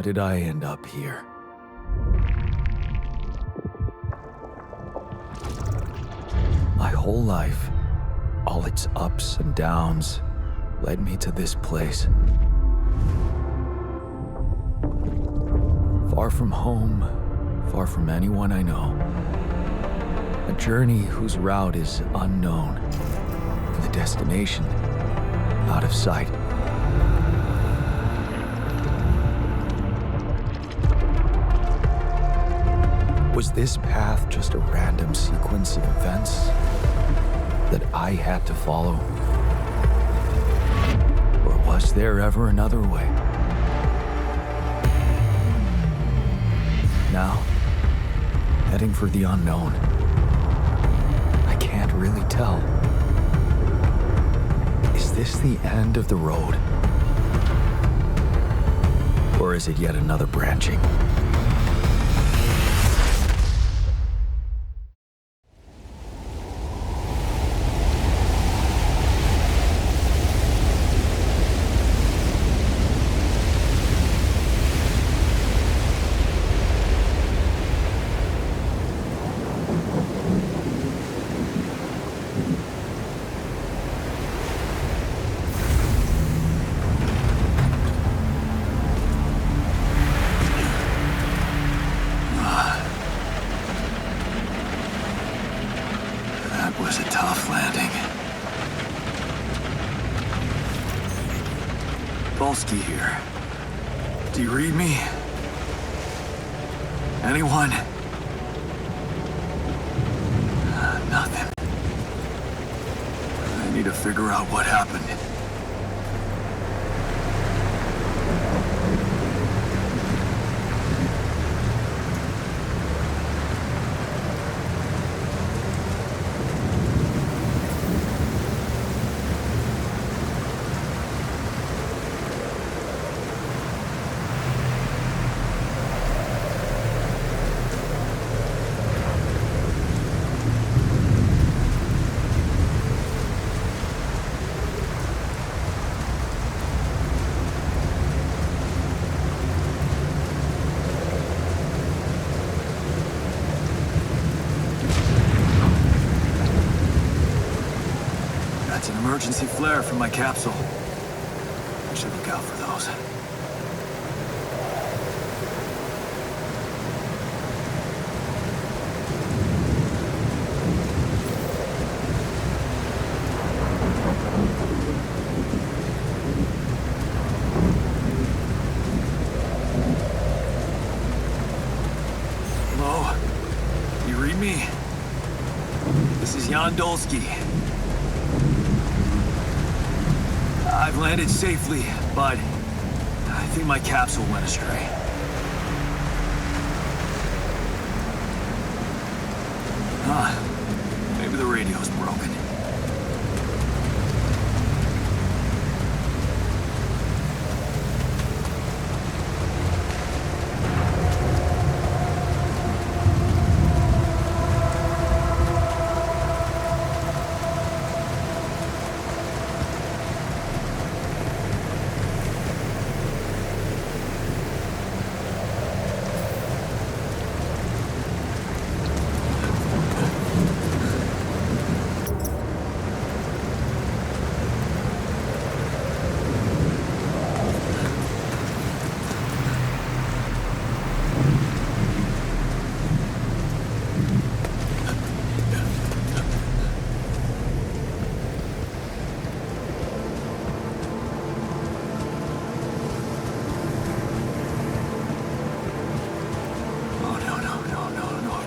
How did I end up here? My whole life, all its ups and downs, led me to this place. Far from home, far from anyone I know. A journey whose route is unknown, and the destination out of sight. Was this path just a random sequence of events that I had to follow? Or was there ever another way? Now, heading for the unknown. I can't really tell. Is this the end of the road? Or is it yet another branching? Was a tough landing. Dolski here. Do you read me? Anyone? Nothing. I need to figure out what happened. That's an emergency flare from my capsule. I should look out for those. Hello? You read me? This is Jan Dolski. I've landed safely, but I think my capsule went astray. Maybe the radio's broken.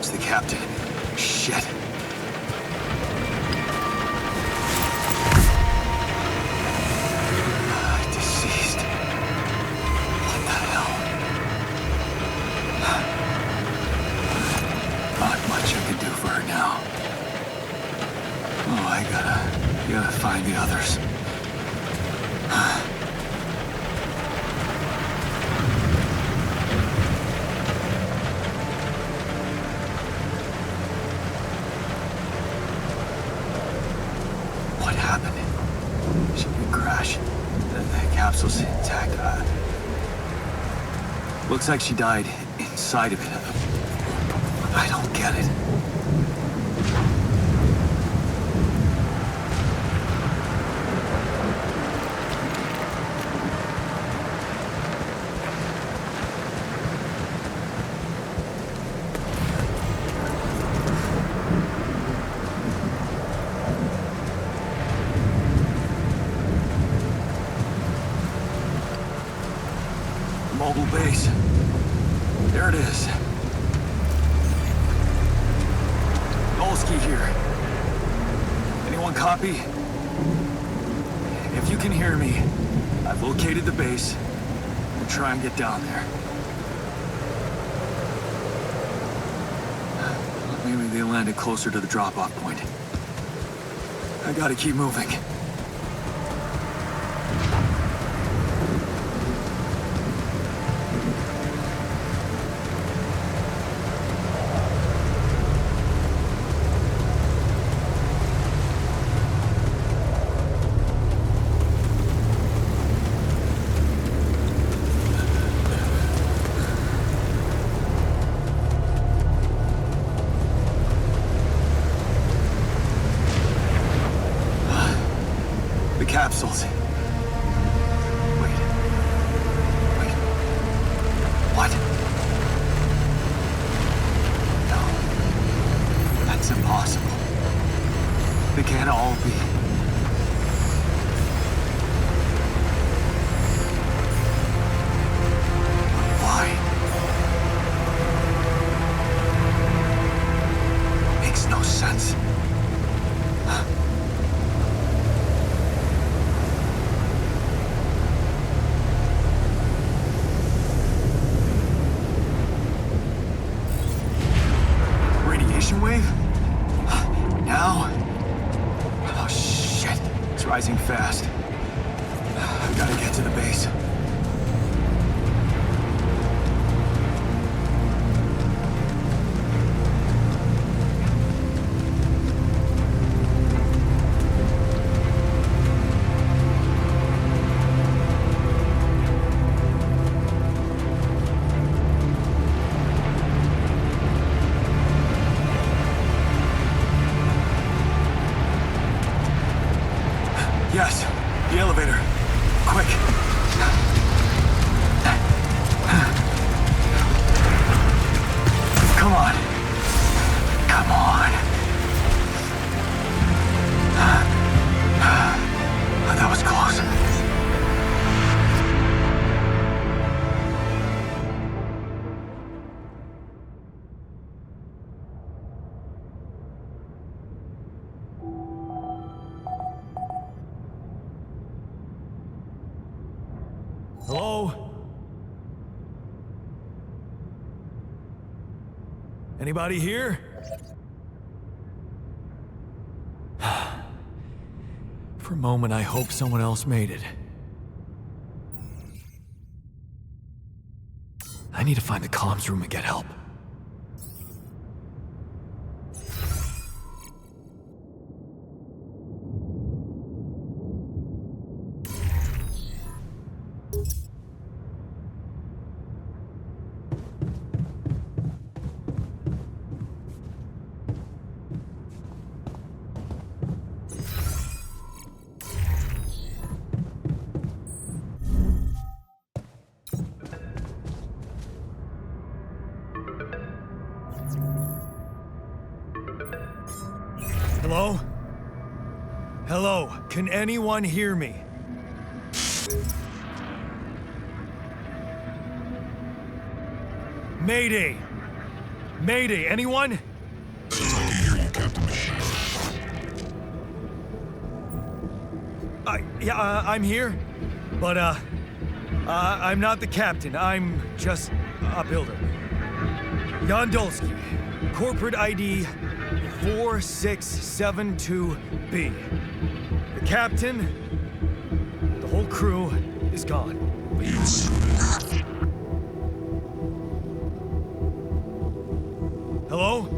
The captain. Shit. Deceased. What the hell? Not much I can do for her now. Oh, I gotta find the others. What happened? Should we crash? The capsule's intact. Looks like she died inside of it. I don't get it. Mobile base. There it is. Dolski here. Anyone copy? If you can hear me, I've located the base. We'll try and get down there. Maybe they landed closer to the drop-off point. I gotta keep moving. Capsules. Wait. What? No. That's impossible. They can't all be. Why? Makes no sense. Wave? Now? Oh shit, it's rising fast. I gotta get to the base. Yes, the elevator. Quick. Come on. Come on. That was close. Hello? Anybody here? For a moment, I hope someone else made it. I need to find the comms room and get help. Hello? Hello, can anyone hear me? Mayday! Mayday, anyone? I can hear you, Captain Machine. I'm here, but, I'm not the captain. I'm just a builder. Jan Dolski, corporate ID 4672B. The captain, the whole crew is gone. Hello?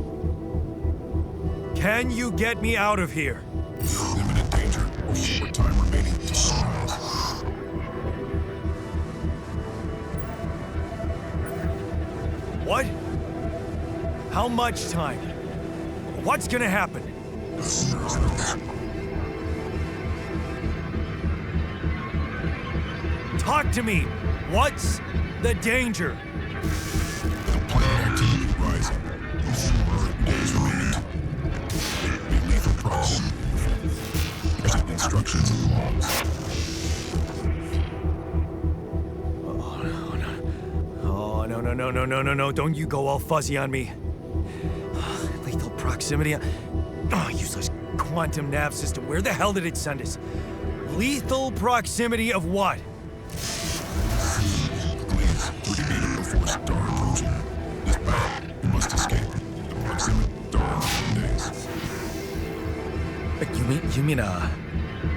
Can you get me out of here? Imminent danger. Short time remaining to solve. How much time? What's gonna happen? Talk to me! What's the danger? The planet activity rising. No fewer days remaining. Be lethal proximity. Present instructions and logs. Oh, no. Don't you go all fuzzy on me. Lethal proximity. Oh, useless quantum nav system. Where the hell did it send us? Lethal proximity of what? Please, coordinate it before star approaching. This battle, you must escape. The proximity star in days. You mean a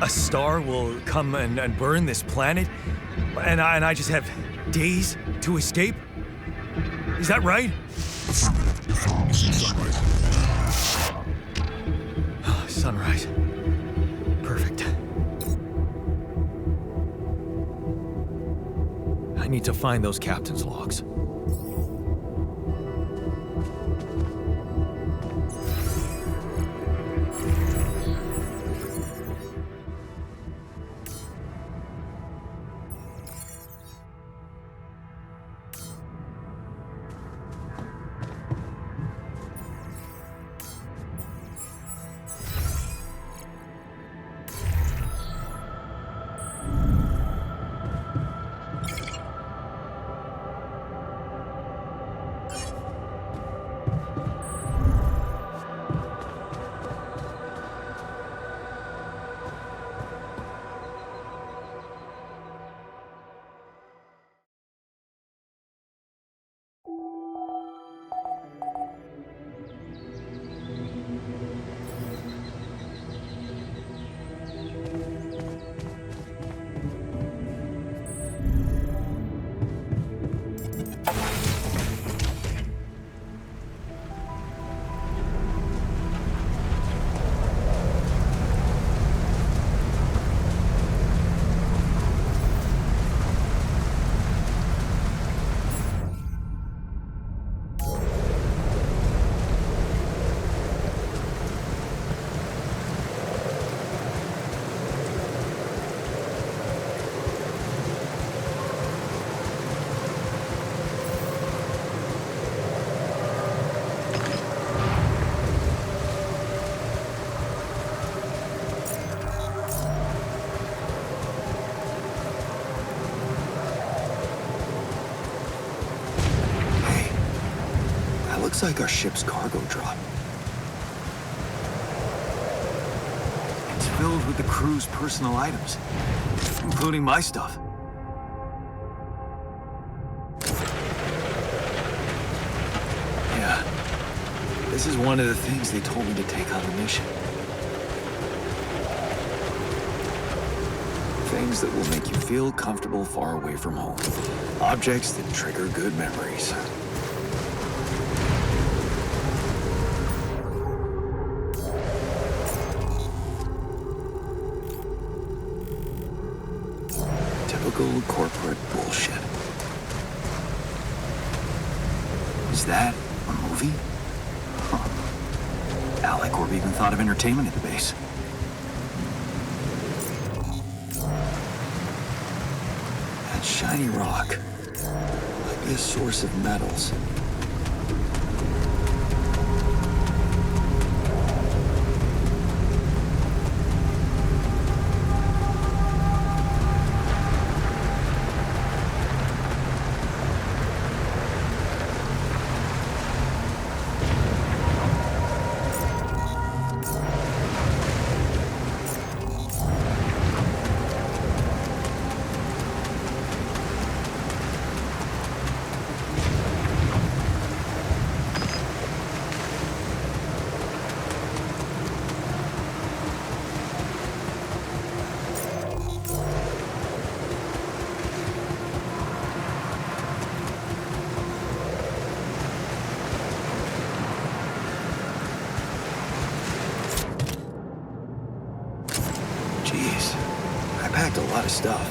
star will come and burn this planet? And I just have days to escape? Is that right? Affirmative. Mission sunrise. Sunrise. Perfect. I need to find those captain's logs. Looks like our ship's cargo drop. It's filled with the crew's personal items, including my stuff. Yeah, this is one of the things they told me to take on the mission. Things that will make you feel comfortable far away from home. Objects that trigger good memories. Typical corporate bullshit. Is that a movie? Huh. Alec even thought of entertainment at the base. That shiny rock might be a source of metals. Packed a lot of stuff.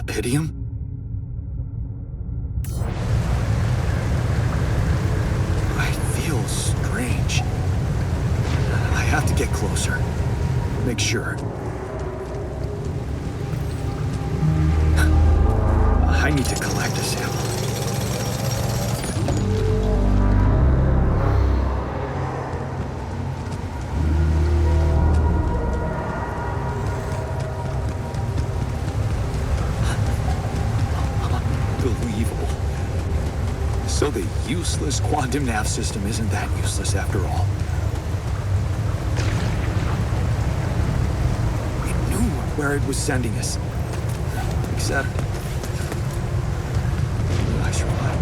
Idiom? I feel strange. I have to get closer. Make sure. I need to collect a sample. Unbelievable. So the useless quantum nav system isn't that useless after all. It knew where it was sending us. Except... I survived.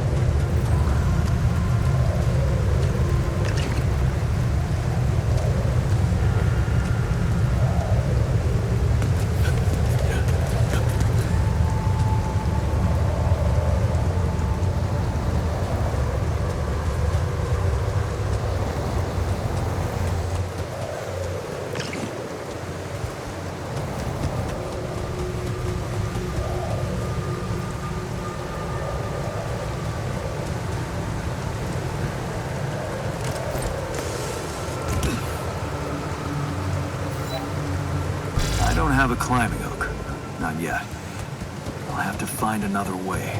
I don't have a climbing hook. Not yet. I'll have to find another way.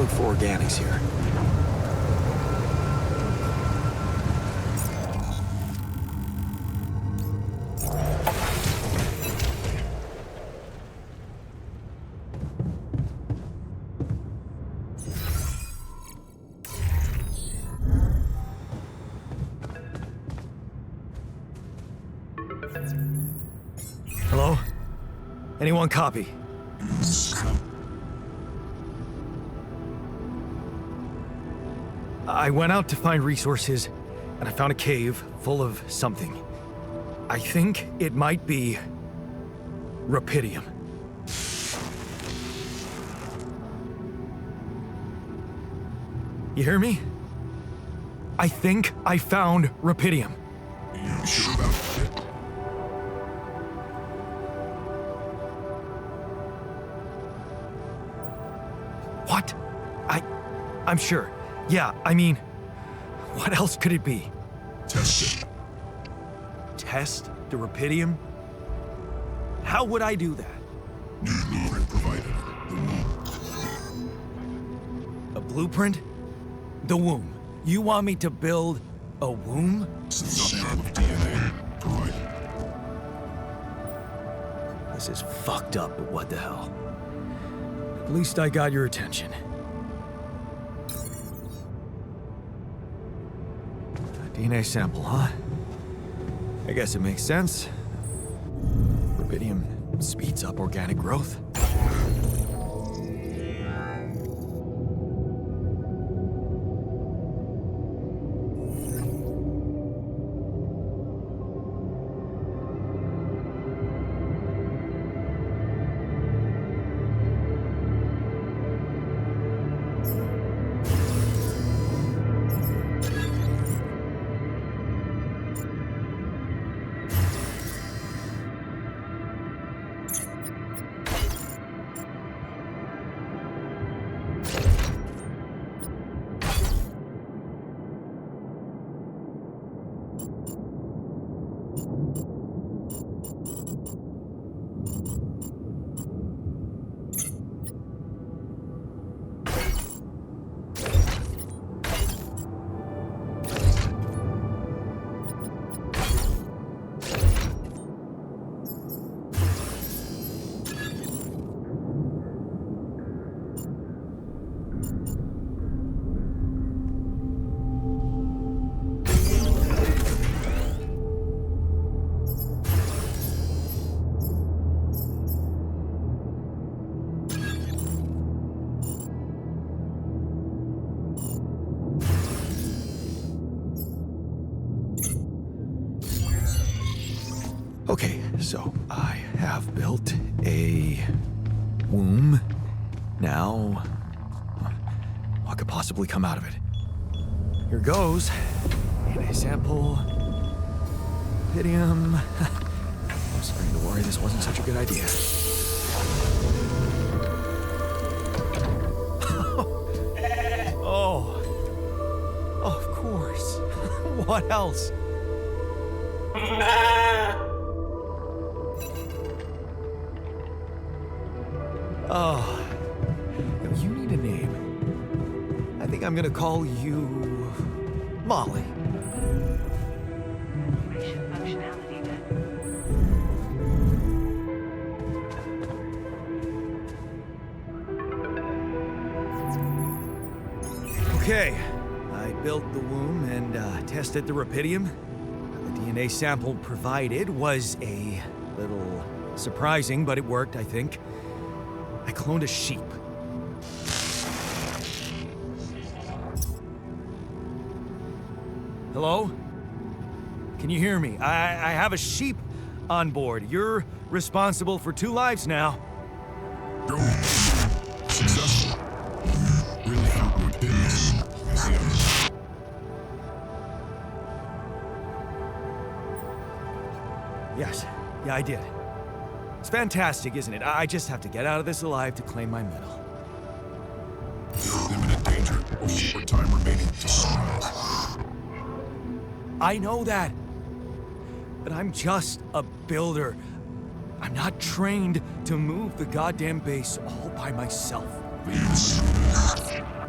look for organics here. Hello? Anyone copy? I went out to find resources, and I found a cave full of something. I think it might be rubidium. You hear me? I think I found rubidium. You sure about it? What? I'm sure. Yeah, I mean, what else could it be? Test it. Test the rubidium? How would I do that? New blueprint provided. The womb. A blueprint? The womb. You want me to build a womb? Sample of DNA provided. This is fucked up, but what the hell? At least I got your attention. A DNA sample, huh? I guess it makes sense. Rubidium speeds up organic growth. Okay, so I have built a womb. Now, what could possibly come out of it? Here goes. DNA sample. Rubidium. I'm starting to worry this wasn't such a good idea. Oh. Of course. What else? Oh, you need a name. I think I'm gonna call you Molly. Okay, I built the womb and tested the rubidium. The DNA sample provided was a little surprising, but it worked, I think. I cloned a sheep. Hello? Can you hear me? I have a sheep on board. You're responsible for 2 lives now. Go. Successful. Really found what did this. Yes. Yeah, I did. It's fantastic, isn't it? I just have to get out of this alive to claim my medal. Imminent danger. Short time remaining to sunrise. I know that. But I'm just a builder. I'm not trained to move the goddamn base all by myself. Leave as soon as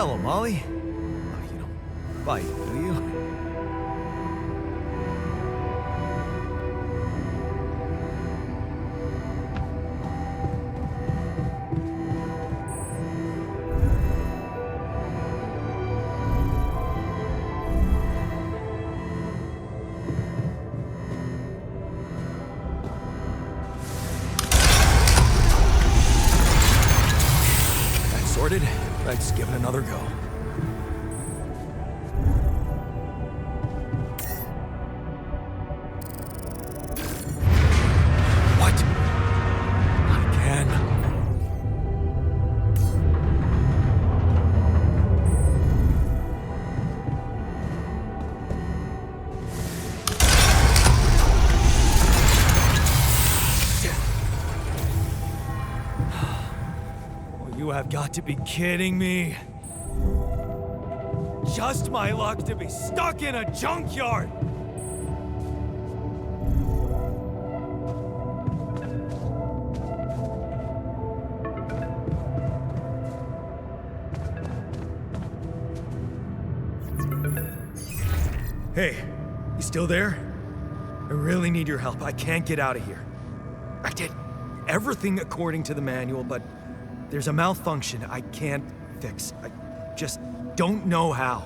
Hello, Molly. Oh, you don't bite, do you? Sorted. Let's give it another go. What? Not again. You have got to be kidding me. Just my luck to be stuck in a junkyard. Hey, you still there? I really need your help. I can't get out of here. I did everything according to the manual, but there's a malfunction I can't fix. I just don't know how.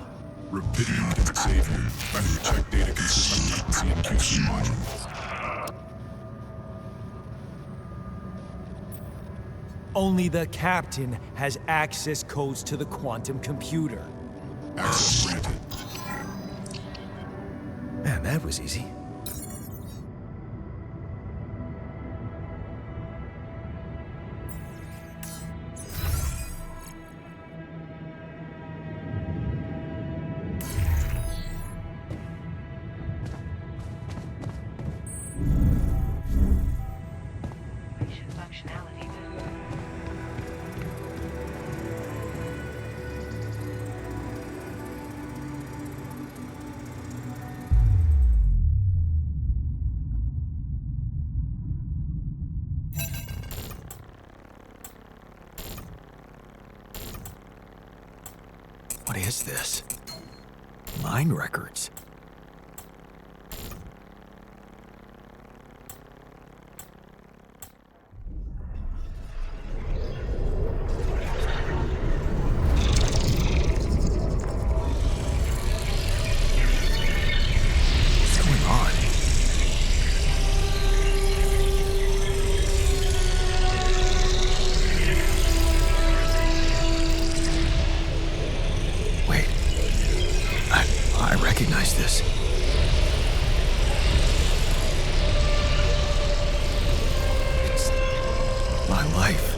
Rapidity can save you. Better check data consistency and CMQC module. Only the captain has access codes to the quantum computer. Access granted. Man, that was easy. Functionality. What is this? Mine records. What's going on? Wait. I recognize this. It's my life.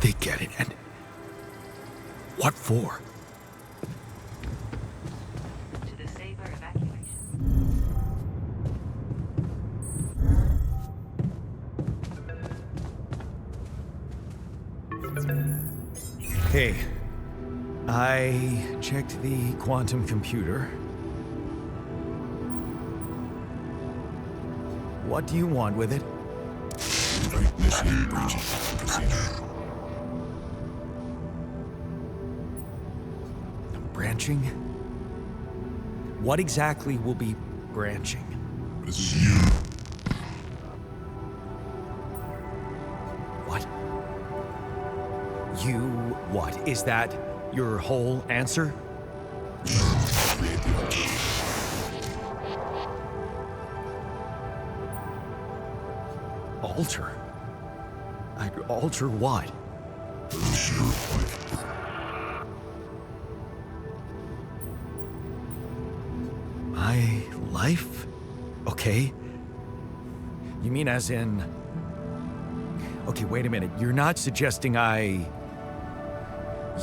They get it, and what for? To the Saber evacuation. Hey, I checked the quantum computer. What do you want with it? Initiate breaching procedure. Branching? What exactly will be branching? This is you. What? You what? Is that your whole answer? Create the altar. Alter? I'd alter what? Sure, like, My life? Okay. You mean as in... Okay, wait a minute. You're not suggesting I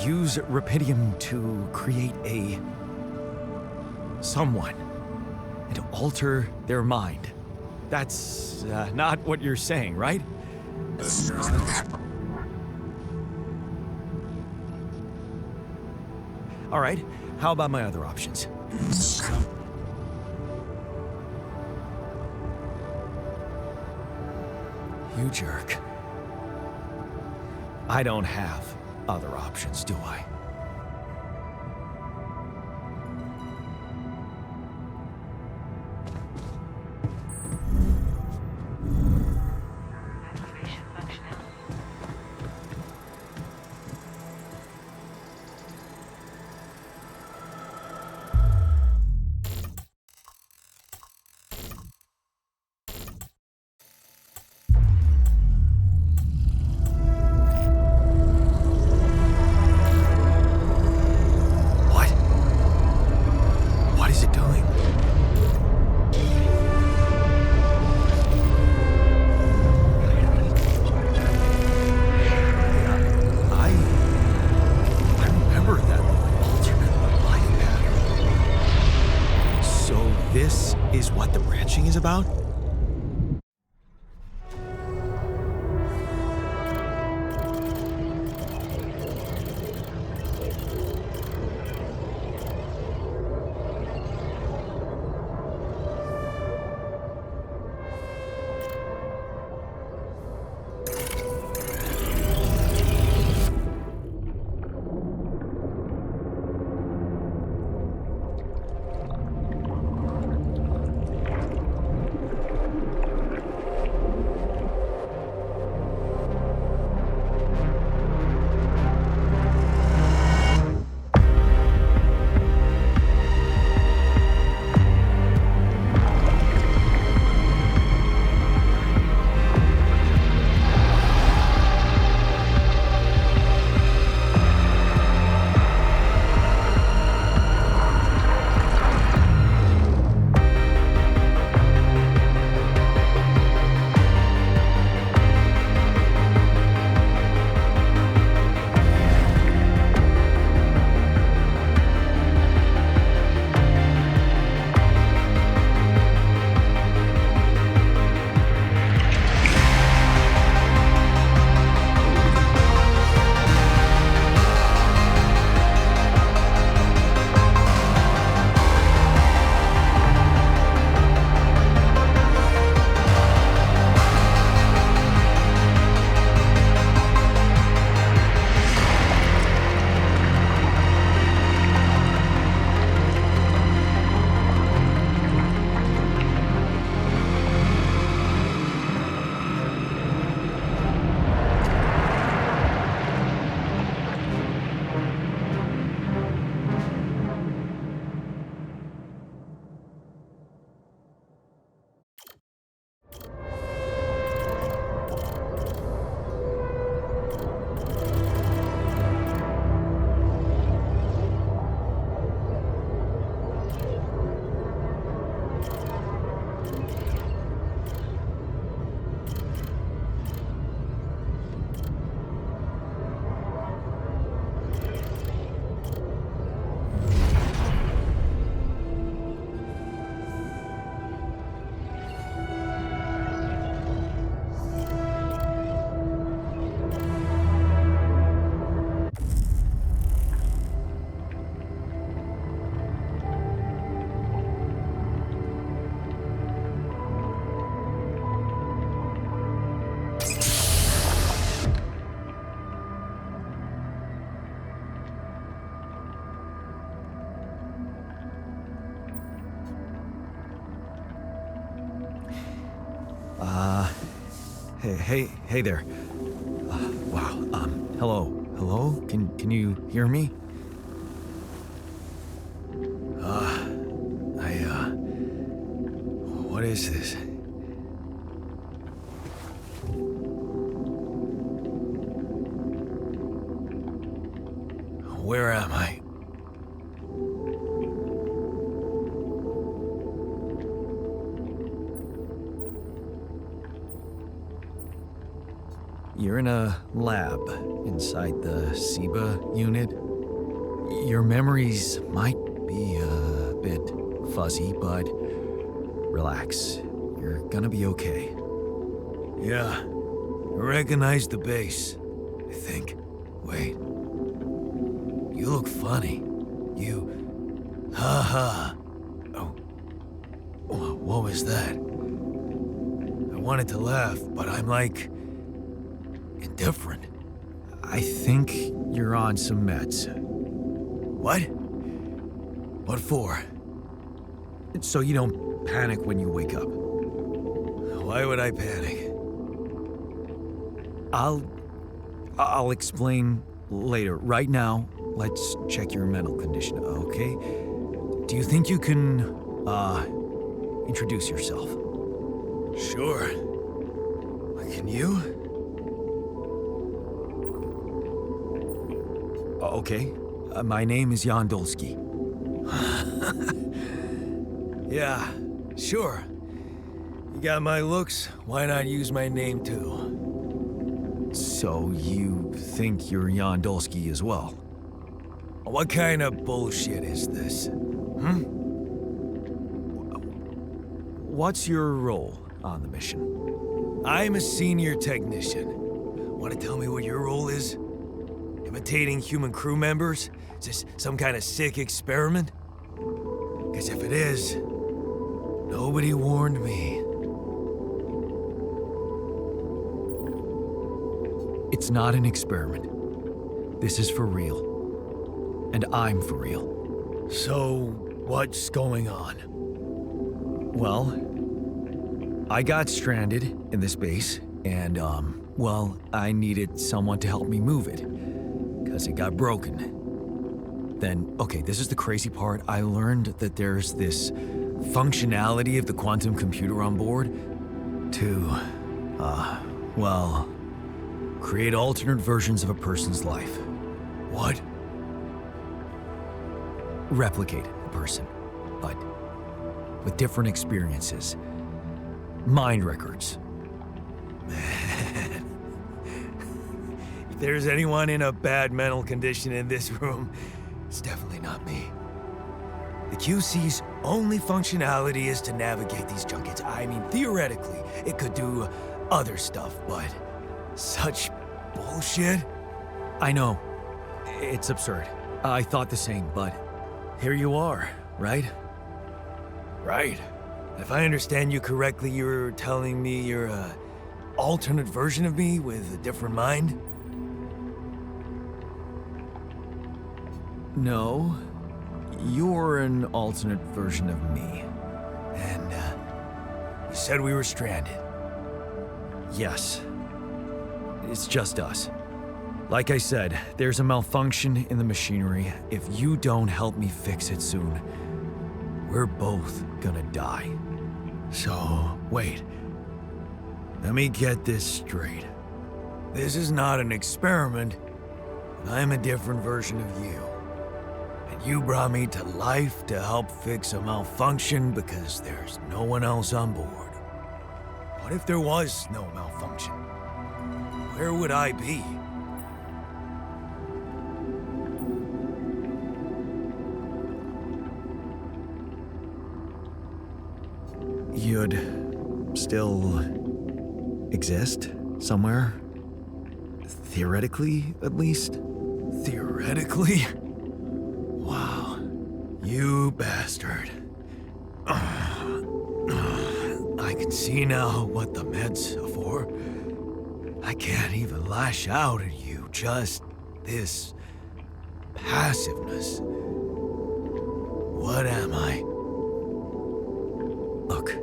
use Rapidium to create a... someone and to alter their mind. That's not what you're saying, right? that's All right. How about my other options? You jerk. I don't have other options, do I? Activation functionality. What? What is it doing? I remember that alternate life pattern. So this is what the branching is about? Hey there. Wow. Hello? Can you hear me? What is this? Where am I? You're in a lab inside the SIBA unit. Your memories might be a bit fuzzy, but relax. You're gonna be okay. Yeah, I recognize the base, I think. Wait. You look funny. Ha. Oh. What was that? I wanted to laugh, but I'm like... indifferent. I think you're on some meds. What? What for? So you don't panic when you wake up. Why would I panic? I'll explain later. Right now, let's check your mental condition, okay? Do you think you can, introduce yourself? Sure. Can you? Okay. My name is Jan Dolski. Yeah, sure. You got my looks, why not use my name too? So you think you're Jan Dolski as well? What kind of bullshit is this? What's your role on the mission? I'm a senior technician. Want to tell me what your role is? Imitating human crew members? Is this some kind of sick experiment? Because if it is, nobody warned me. It's not an experiment. This is for real. And I'm for real. So, what's going on? Well, I got stranded in this base, and, I needed someone to help me move it. Because it got broken. Then, okay, this is the crazy part. I learned that there's this functionality of the quantum computer on board to, create alternate versions of a person's life. What? Replicate a person, but with different experiences. Mind records. Man. If there's anyone in a bad mental condition in this room, it's definitely not me. The QC's only functionality is to navigate these junkets. I mean, theoretically, it could do other stuff, but such bullshit? I know. It's absurd. I thought the same, but here you are, right? Right. If I understand you correctly, you're telling me you're an alternate version of me with a different mind? No. You're an alternate version of me. And, you said we were stranded. Yes. It's just us. Like I said, there's a malfunction in the machinery. If you don't help me fix it soon, we're both gonna die. So, wait. Let me get this straight. This is not an experiment. I'm a different version of you. And you brought me to life to help fix a malfunction because there's no one else on board. What if there was no malfunction? Where would I be? You'd still exist somewhere? Theoretically, at least? Theoretically? Wow. You bastard. I can see now what the meds are for. I can't even lash out at you, just this passiveness. What am I? Look,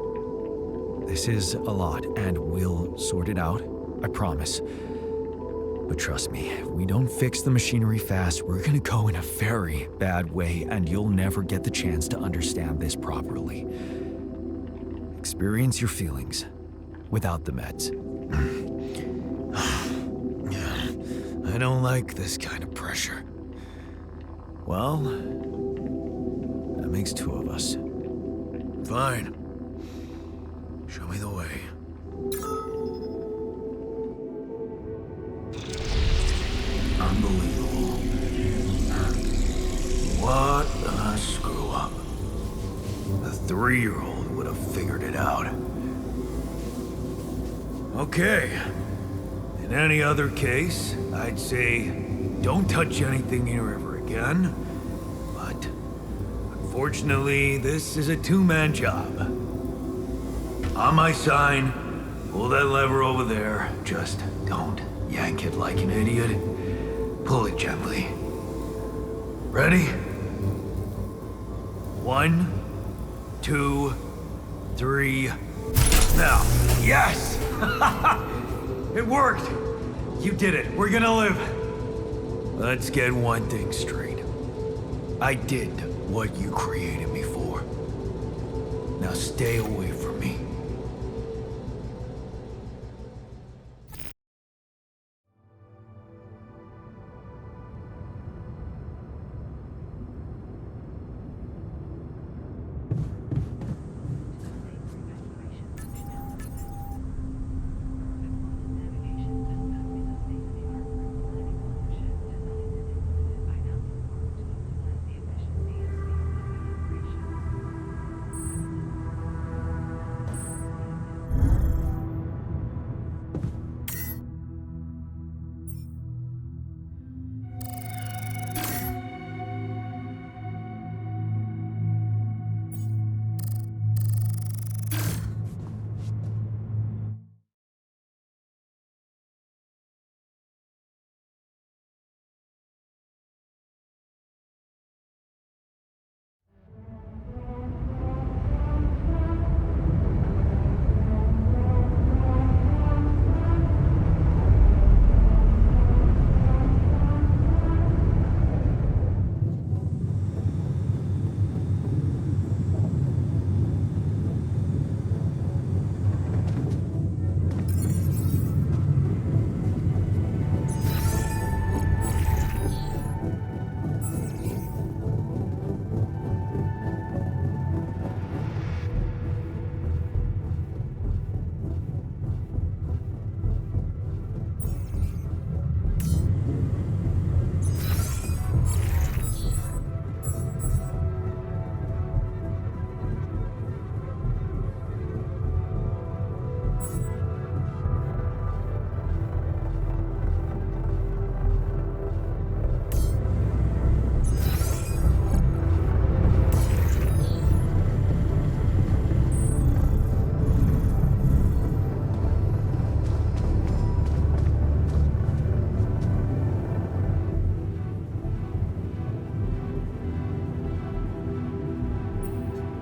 This is a lot, and we'll sort it out. I promise. But trust me, if we don't fix the machinery fast, we're gonna go in a very bad way, and you'll never get the chance to understand this properly. Experience your feelings without the meds. I don't like this kind of pressure. Well, that makes two of us. Fine. Show me the way. Unbelievable. What a screw up. A 3-year-old would have figured it out. Okay. In any other case, I'd say don't touch anything here ever again. But unfortunately, this is a two-man job. On my sign, pull that lever over there. Just don't yank it like an idiot. Pull it gently. Ready? 1, 2, 3. Now, yes! It worked! You did it. We're gonna live. Let's get one thing straight. I did what you created me for. Now stay away from me.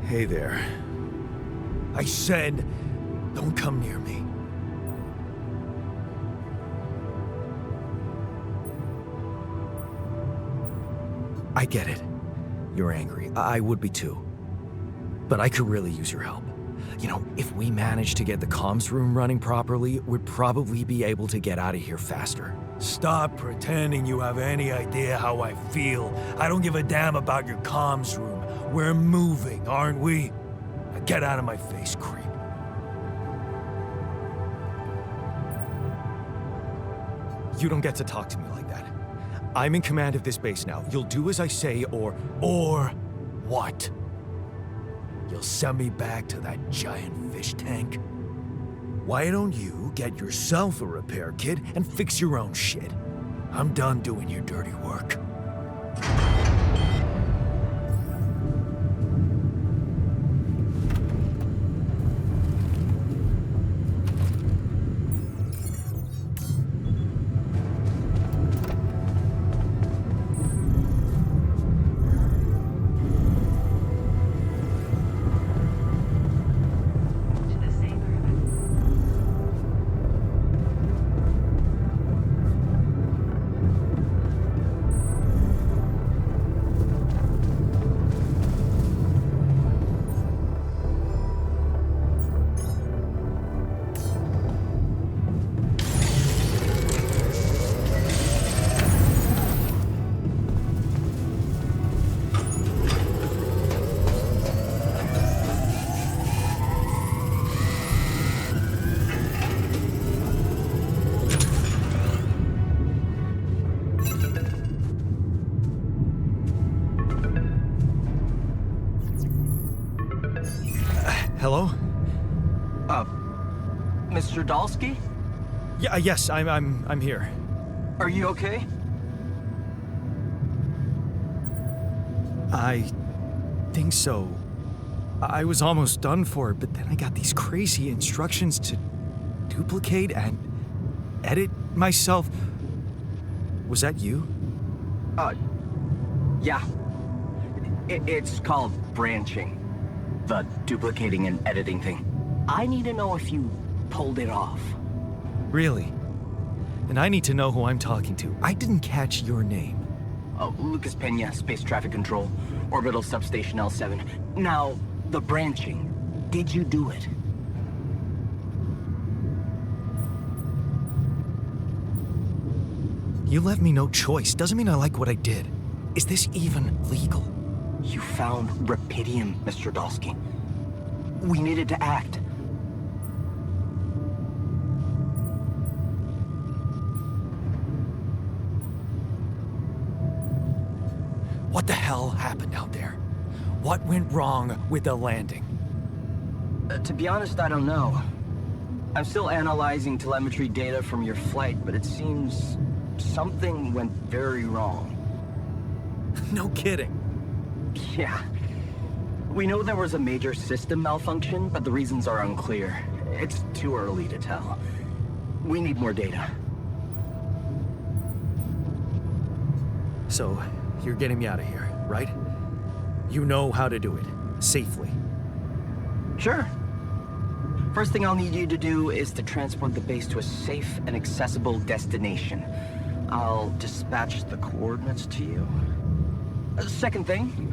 Hey there. I said, don't come near me. I get it. You're angry. I would be too. But I could really use your help. You know, if we manage to get the comms room running properly, we'd probably be able to get out of here faster. Stop pretending you have any idea how I feel. I don't give a damn about your comms room. We're moving, aren't we? Now get out of my face, creep. You don't get to talk to me like that. I'm in command of this base now. You'll do as I say, or what? You'll send me back to that giant fish tank? Why don't you get yourself a repair kit and fix your own shit? I'm done doing your dirty work. To the saber Hello? Mr. Dolski? Yeah, yes, I'm here. Are you okay? I think so. I was almost done for, but then I got these crazy instructions to duplicate and edit myself. Was that you? Yeah. It's called branching. The duplicating and editing thing. I need to know if you pulled it off. Really? And I need to know who I'm talking to. I didn't catch your name. Lucas Pena, Space Traffic Control, Orbital Substation L7. Now, the branching. Did you do it? You left me no choice. Doesn't mean I like what I did. Is this even legal? You found Rapidium, Mr. Dolski. We needed to act. What the hell happened out there? What went wrong with the landing? To be honest, I don't know. I'm still analyzing telemetry data from your flight, but it seems something went very wrong. No kidding. Yeah. We know there was a major system malfunction, but the reasons are unclear. It's too early to tell. We need more data. So, you're getting me out of here, right? You know how to do it. Safely. Sure. First thing I'll need you to do is to transport the base to a safe and accessible destination. I'll dispatch the coordinates to you. Second thing,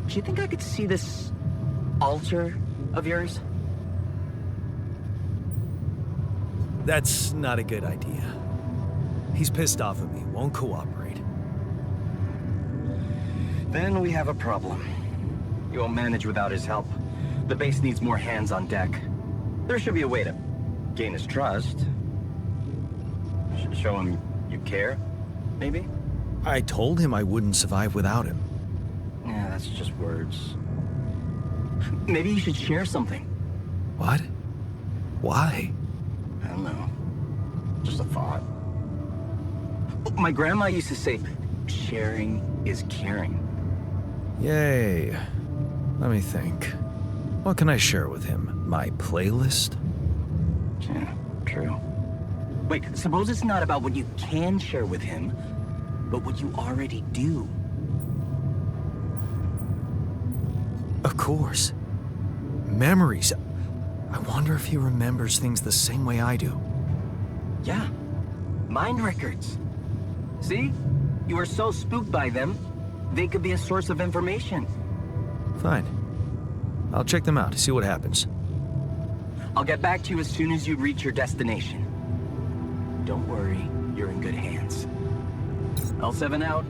do you think I could see this altar of yours? That's not a good idea. He's pissed off at me, won't cooperate. Then we have a problem. You won't manage without his help. The base needs more hands on deck. There should be a way to gain his trust. Show him you care, maybe? I told him I wouldn't survive without him. Yeah, that's just words. Maybe you should share something. What? Why? I don't know. Just a thought. My grandma used to say, sharing is caring. Yay. Let me think. What can I share with him? My playlist? Yeah, true. Wait, suppose it's not about what you can share with him, but what you already do. Of course. Memories. I wonder if he remembers things the same way I do. Yeah. Mind records. See? You were so spooked by them, they could be a source of information. Fine. I'll check them out, see what happens. I'll get back to you as soon as you reach your destination. Don't worry, you're in good hands. L7 out.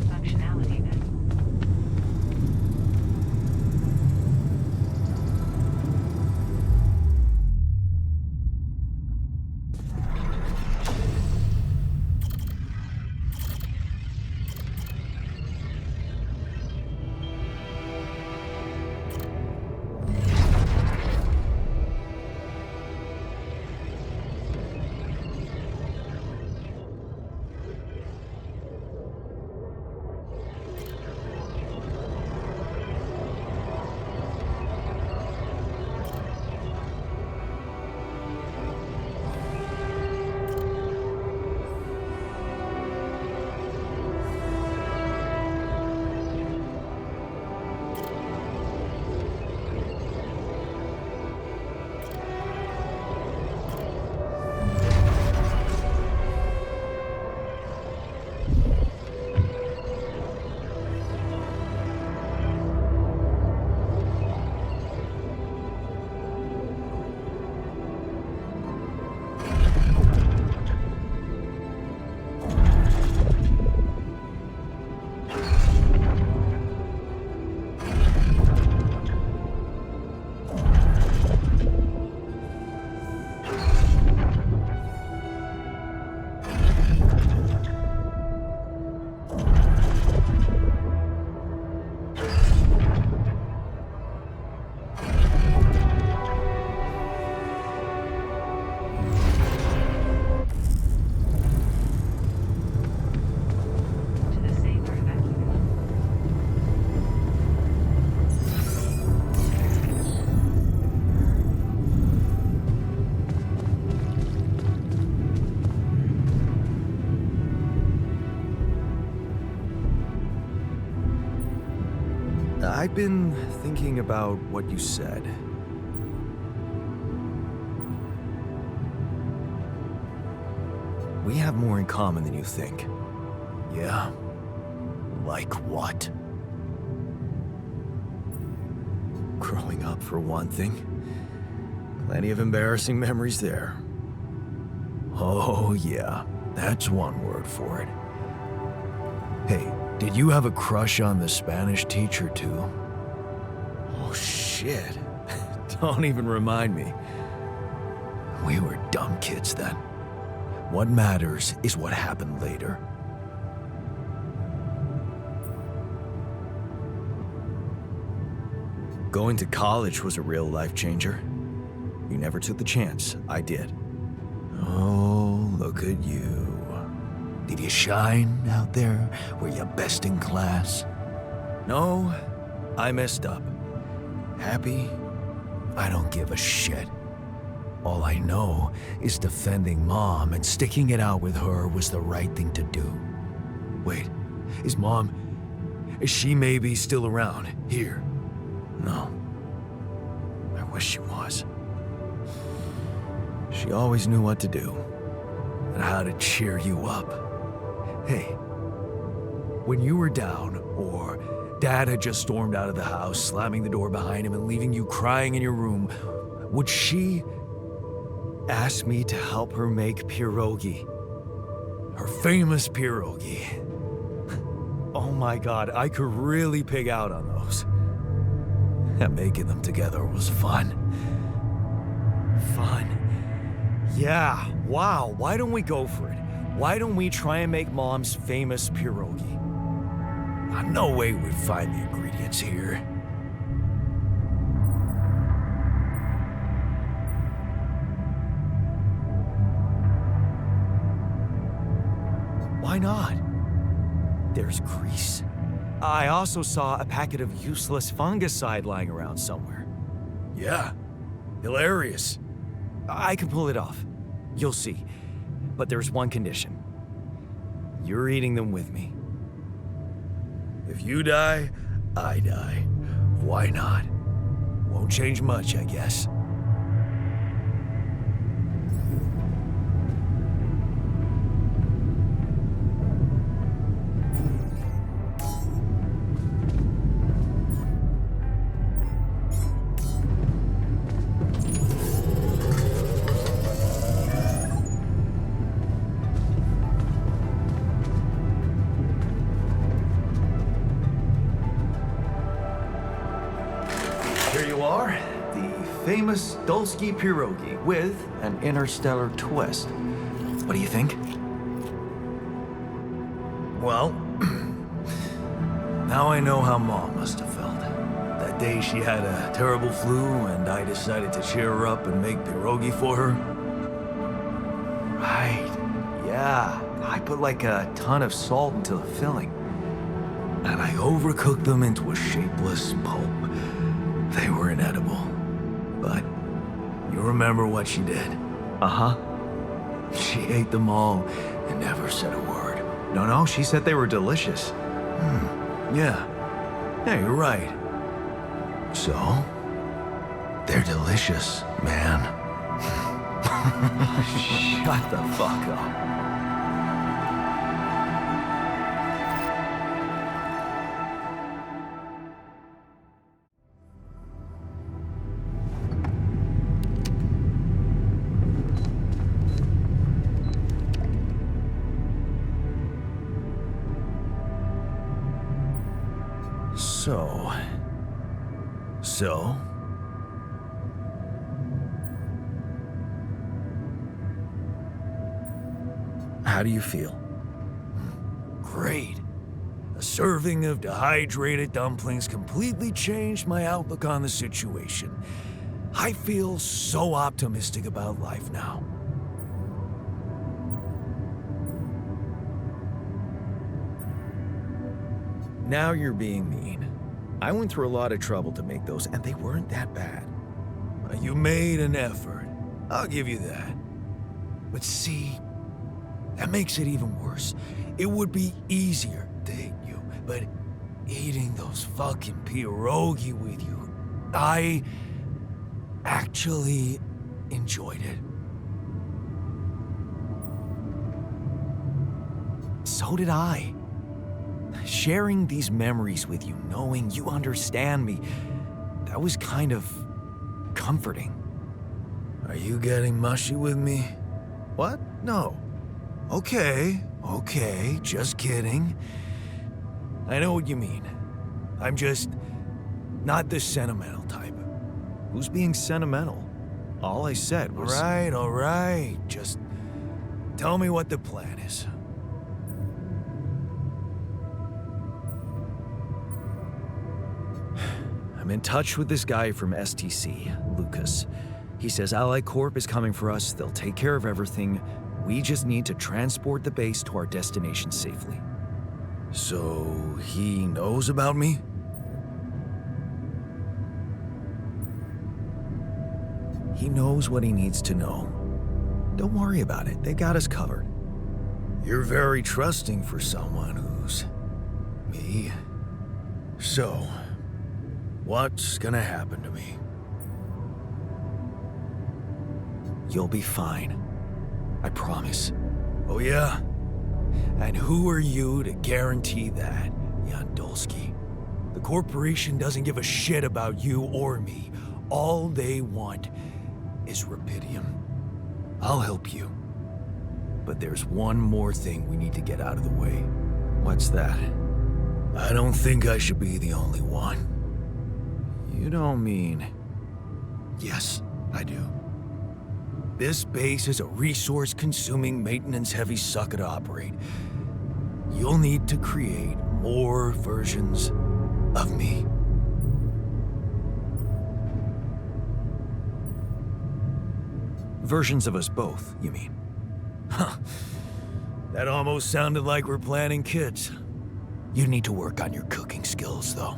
Functionality then. I've been thinking about what you said. We have more in common than you think. Yeah? Like what? Growing up, for one thing. Plenty of embarrassing memories there. Oh, yeah. That's one word for it. Hey, did you have a crush on the Spanish teacher, too? Oh, shit. Don't even remind me. We were dumb kids then. What matters is what happened later. Going to college was a real life changer. You never took the chance. I did. Oh, look at you. Did you shine out there? Were you best in class? No, I messed up. Happy? I don't give a shit. All I know is defending Mom and sticking it out with her was the right thing to do. Wait, is she maybe still around here? No. I wish she was. She always knew what to do and how to cheer you up. Hey, when you were down or Dad had just stormed out of the house, slamming the door behind him and leaving you crying in your room, would she ask me to help her make pierogi? Her famous pierogi. Oh my God, I could really pig out on those. And making them together was fun. Fun. Yeah, wow, why don't we go for it? Why don't we try and make Mom's famous pierogi? No way we'd find the ingredients here. Why not? There's grease. I also saw a packet of useless fungicide lying around somewhere. Yeah, hilarious. I can pull it off. You'll see. But there's one condition. You're eating them with me. If you die, I die. Why not? Won't change much, I guess. Here you are, the famous Dolski pierogi with an interstellar twist. What do you think? Well, now I know how Mom must have felt. That day she had a terrible flu and I decided to cheer her up and make pierogi for her. Right, yeah. I put like a ton of salt into the filling. And I overcooked them into a shapeless pulp. They were inedible. But you remember what she did? Uh-huh. She ate them all and never said a word. No, she said they were delicious. Yeah. Yeah, you're right. So, they're delicious, man. Shut the fuck up. So? How do you feel? Great. A serving of dehydrated dumplings completely changed my outlook on the situation. I feel so optimistic about life now. Now you're being mean. I went through a lot of trouble to make those, and they weren't that bad. You made an effort. I'll give you that. But see, that makes it even worse. It would be easier to hate you, but eating those fucking pierogi with you. I actually enjoyed it. So did I. Sharing these memories with you, knowing you understand me, that was kind of comforting. Are you getting mushy with me? What? No. Okay, just kidding. I know what you mean. I'm just not the sentimental type. Who's being sentimental? All I said was... All right. Just tell me what the plan is. I'm in touch with this guy from STC, Lucas. He says Ally Corp is coming for us. They'll take care of everything. We just need to transport the base to our destination safely. So he knows about me? He knows what he needs to know. Don't worry about it. They got us covered. You're very trusting for someone who's... me. So, what's gonna happen to me? You'll be fine. I promise. Oh yeah? And who are you to guarantee that, Jan Dolski? The corporation doesn't give a shit about you or me. All they want is rupidium. I'll help you. But there's one more thing we need to get out of the way. What's that? I don't think I should be the only one. You don't mean... Yes, I do. This base is a resource-consuming, maintenance-heavy sucker to operate. You'll need to create more versions of me. Versions of us both, you mean? Huh. That almost sounded like we're planning kids. You need to work on your cooking skills, though.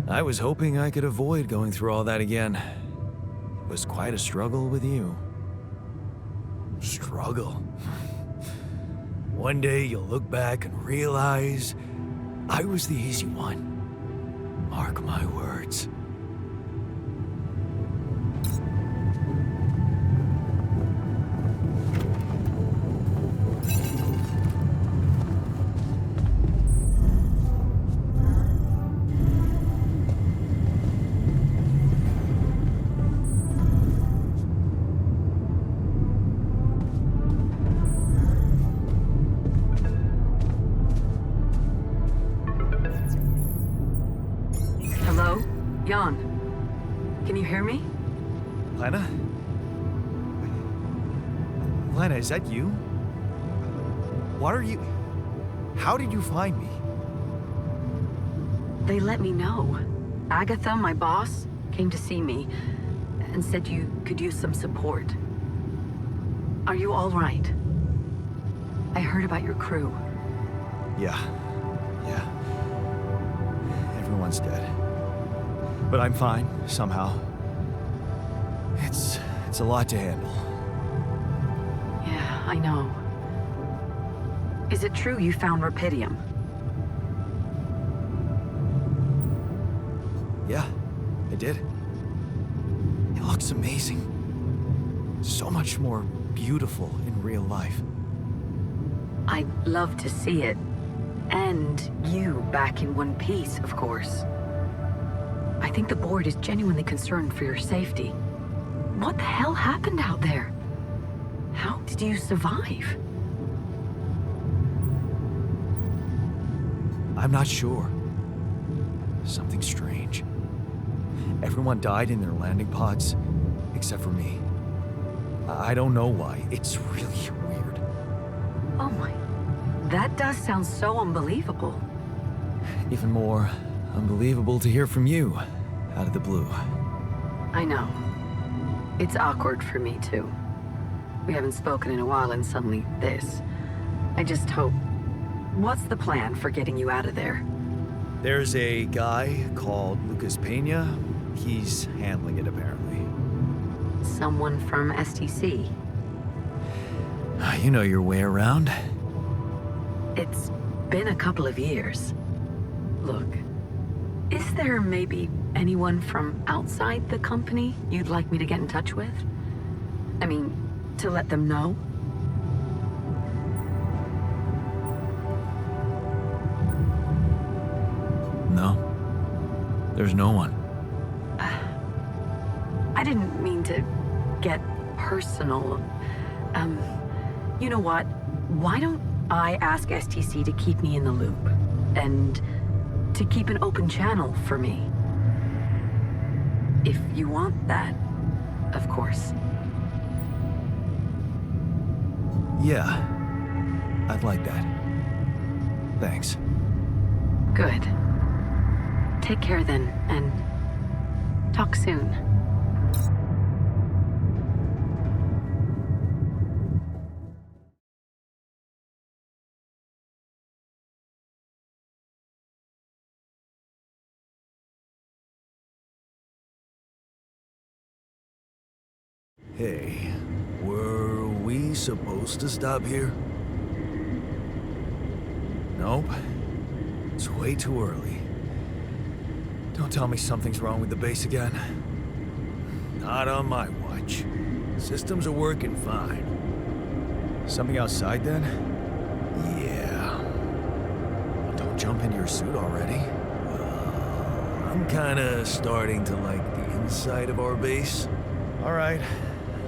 I was hoping I could avoid going through all that again. It was quite a struggle with you. Struggle? One day you'll look back and realize I was the easy one. Mark my words. Hello? Jan? Can you hear me? Lena? Lena, is that you? What are you... How did you find me? They let me know. Agatha, my boss, came to see me and said you could use some support. Are you all right? I heard about your crew. Yeah. Everyone's dead. But I'm fine, somehow. It's a lot to handle. Yeah, I know. Is it true you found rupidium? Yeah, I did. It looks amazing. So much more beautiful in real life. I'd love to see it. And you back in one piece, of course. I think the board is genuinely concerned for your safety. What the hell happened out there? How did you survive? I'm not sure. Something strange. Everyone died in their landing pods, except for me. I don't know why. It's really weird. Oh my... That does sound so unbelievable. Even more unbelievable to hear from you, out of the blue. I know. It's awkward for me, too. We haven't spoken in a while and suddenly this. I just hope... What's the plan for getting you out of there? There's a guy called Lucas Pena. He's handling it, apparently. Someone from STC? You know your way around. It's been a couple of years. Look, is there maybe anyone from outside the company you'd like me to get in touch with? I mean, to let them know? No. There's no one. I didn't mean to get personal. You know what? Why don't I ask STC to keep me in the loop? And to keep an open channel for me? If you want that, of course. Yeah. I'd like that. Thanks. Good. Take care then, and talk soon. Hey, were we supposed to stop here? Nope. It's way too early. Don't tell me something's wrong with the base again. Not on my watch. Systems are working fine. Something outside then? Yeah. Don't jump into your suit already. I'm kinda starting to like the inside of our base. All right,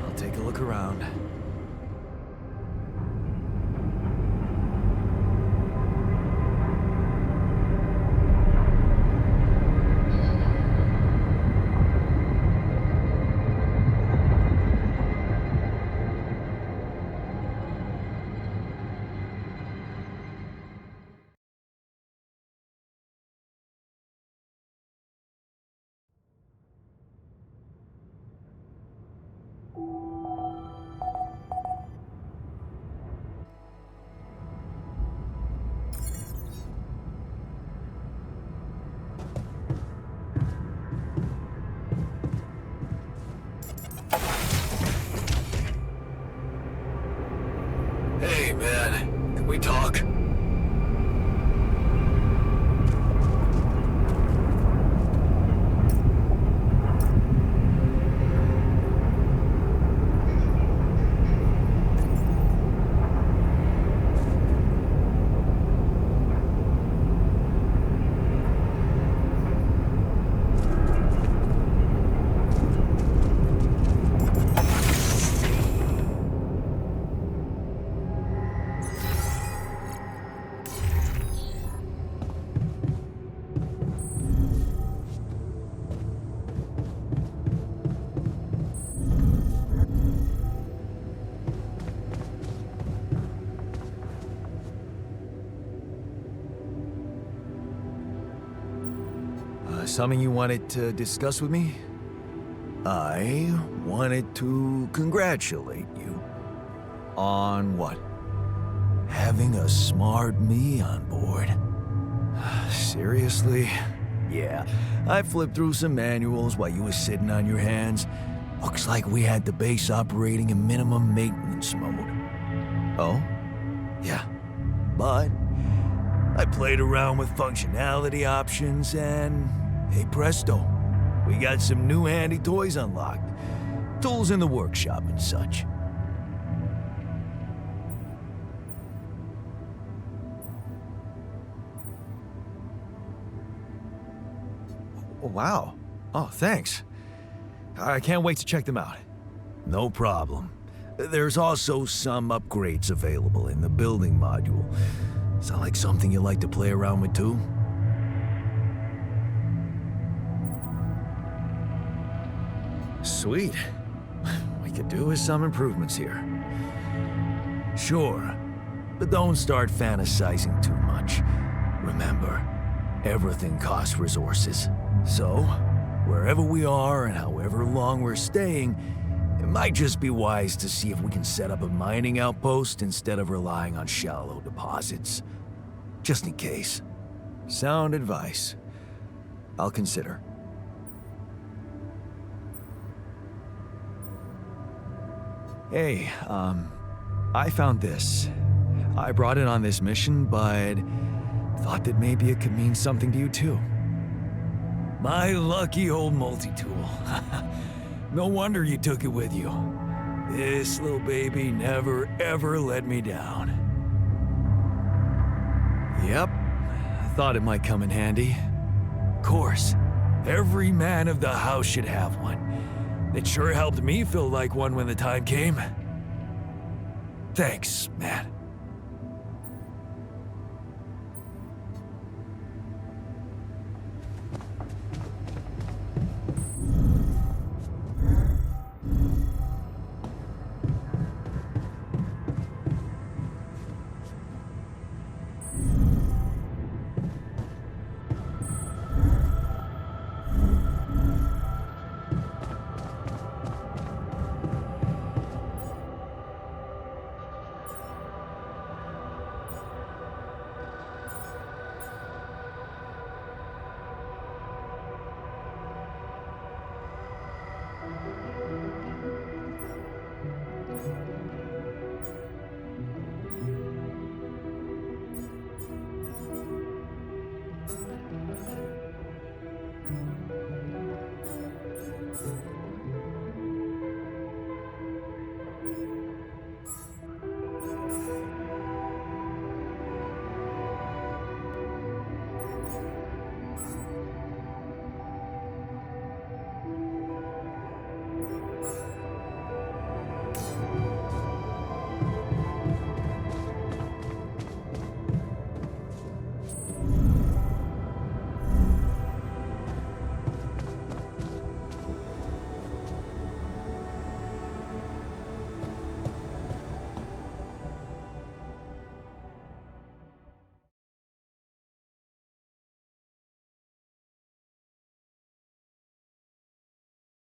I'll take a look around. Hey, man, can we talk? Something you wanted to discuss with me? I wanted to congratulate you. On what? Having a smart me on board. Seriously? Yeah, I flipped through some manuals while you were sitting on your hands. Looks like we had the base operating in minimum maintenance mode. Oh? Yeah. But I played around with functionality options and hey presto, we got some new handy toys unlocked. Tools in the workshop and such. Wow. Oh, thanks. I can't wait to check them out. No problem. There's also some upgrades available in the building module. Sound like something you like to play around with too? Sweet. We could do with some improvements here. Sure, but don't start fantasizing too much. Remember, everything costs resources. So, wherever we are and however long we're staying, it might just be wise to see if we can set up a mining outpost instead of relying on shallow deposits. Just in case. Sound advice. I'll consider. Hey, I found this. I brought it on this mission, but thought that maybe it could mean something to you too. My lucky old multi-tool. No wonder you took it with you. This little baby never ever let me down. Yep, I thought it might come in handy. Of course, every man of the house should have one. It sure helped me feel like one when the time came. Thanks, man.